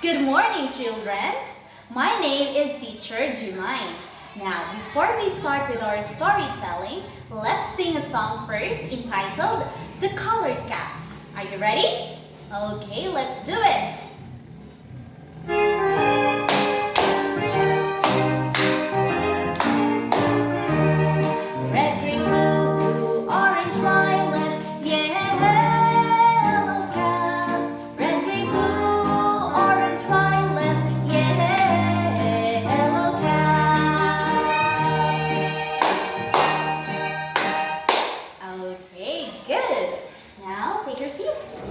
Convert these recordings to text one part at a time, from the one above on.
Good morning, children. My name is Teacher Jumai. Now, before we start with our storytelling, let's sing a song first entitled The Colored Caps. Are you ready? Okay, let's do it. Red, green, blue, orange, violet, yellow caps. Red, green, blue, orange, violet, yellow caps. Okay, good. Now take your seats.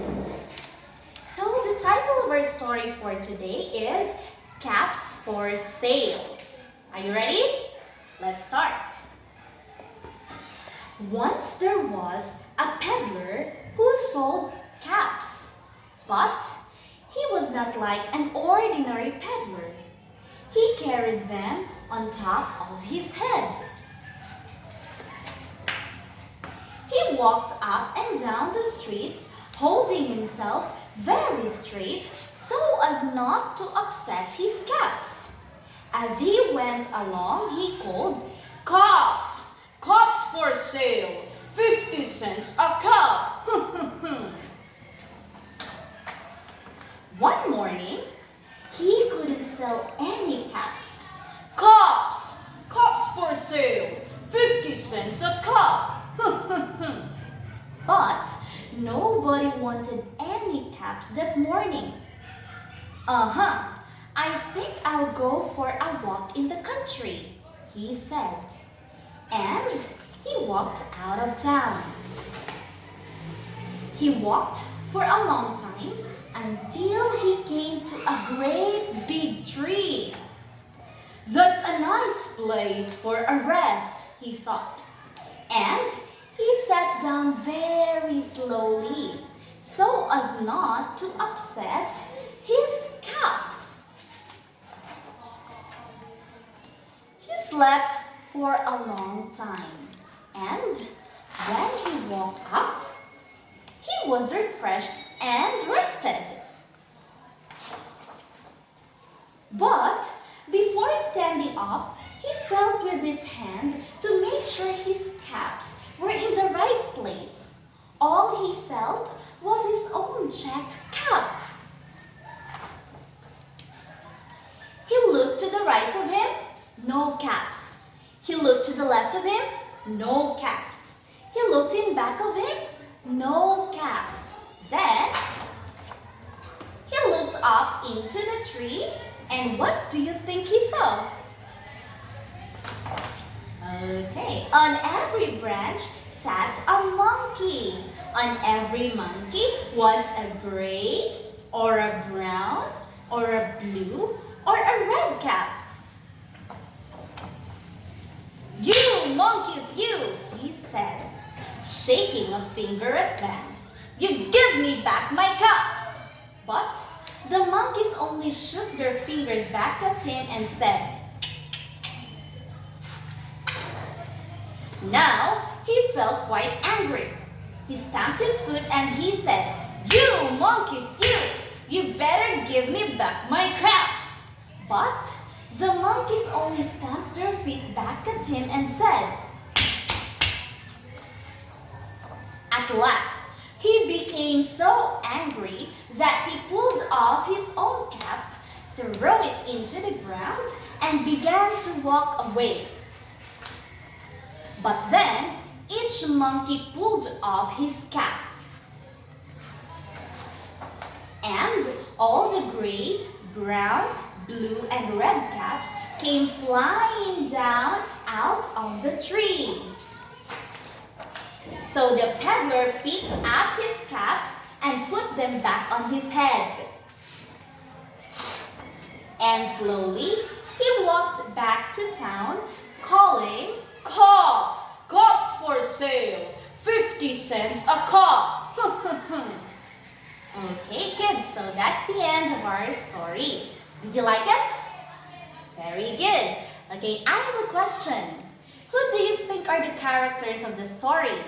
So the title of our story for today is Caps for Sale. Are you ready? Let's start. Once there was a peddler who sold caps, but he was not like an ordinary peddler. He carried them on top of his head. He walked up and down the streets holding himself very straight so as not to upset his caps. As he went along, he called, "Caps! Caps for sale! 50 cents a cup!" One morning, he couldn't sell any caps. "Caps! Caps for sale! 50 cents a cup!" But nobody wanted any caps that morning. I think I'll go for a walk in the country," he said. And he walked out of town. He walked for a long time until he came to a great big tree. "That's a nice place for a rest," he thought. And he sat down very slowly so as not to upset his caps. He slept for a long time, and when he woke up, he was refreshed and rested. But before standing up, he felt with his hand to make sure his caps were in the right place. All he felt was his own checked cap. He looked to the right of him, no caps. He looked to the left of him, no caps. He looked in back of him, no caps. Then he looked up into the tree, and what do you think he saw? Okay, on every branch sat a monkey. On every monkey was a gray, or a brown, or a blue, or a red cap. "You monkeys, you," he said, shaking a finger at them. "You give me back my caps." But the monkeys only shook their fingers back at him and said, Now he felt quite angry. He stamped his foot and he said, "You monkeys, you better give me back my caps." But the monkeys only stamped their feet back at him and said, At last, he became so angry that he pulled off his own cap, threw it into the ground, and began to walk away. But then, each monkey pulled off his cap. And all the gray, brown, blue, and red caps came flying down out of the tree. So the peddler picked up his caps and put them back on his head. And slowly, he walked back to town, calling, "Caps! Caps for sale! 50 cents a cup!" Okay, kids, so that's the end of our story. Did you like it? Very good. Okay, I have a question. Who do you think are the characters of the story?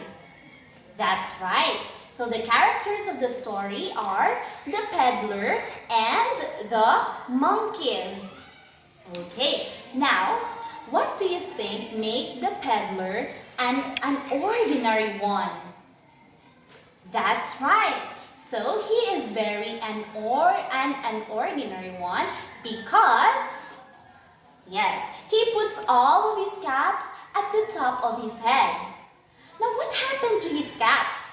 That's right. So the characters of the story are the peddler and the monkeys. Okay, now what do you think make the peddler an ordinary one? That's right. So he is very an ordinary one because, yes, he puts all of his caps at the top of his head. Now what happened to his caps?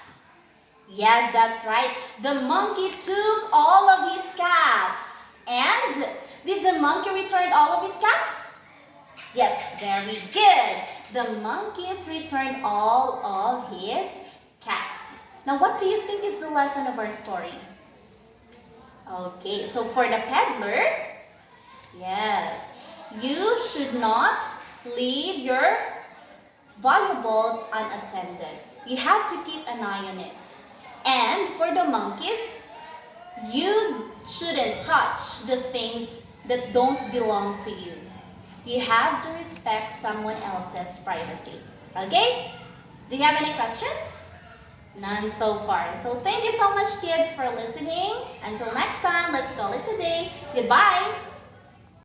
Yes, that's right. The monkey took all of his caps. And did the monkey return all of his caps? Yes, very good. The monkeys returned all of his caps. Now, what do you think is the lesson of our story? Okay, so for the peddler, yes, you should not leave your valuables unattended. You have to keep an eye on it. And for the monkeys, you shouldn't touch the things that don't belong to you. You have to respect someone else's privacy. Okay? Do you have any questions? None so far. So thank you so much, kids, for listening. Until next time, let's call it a day. Goodbye!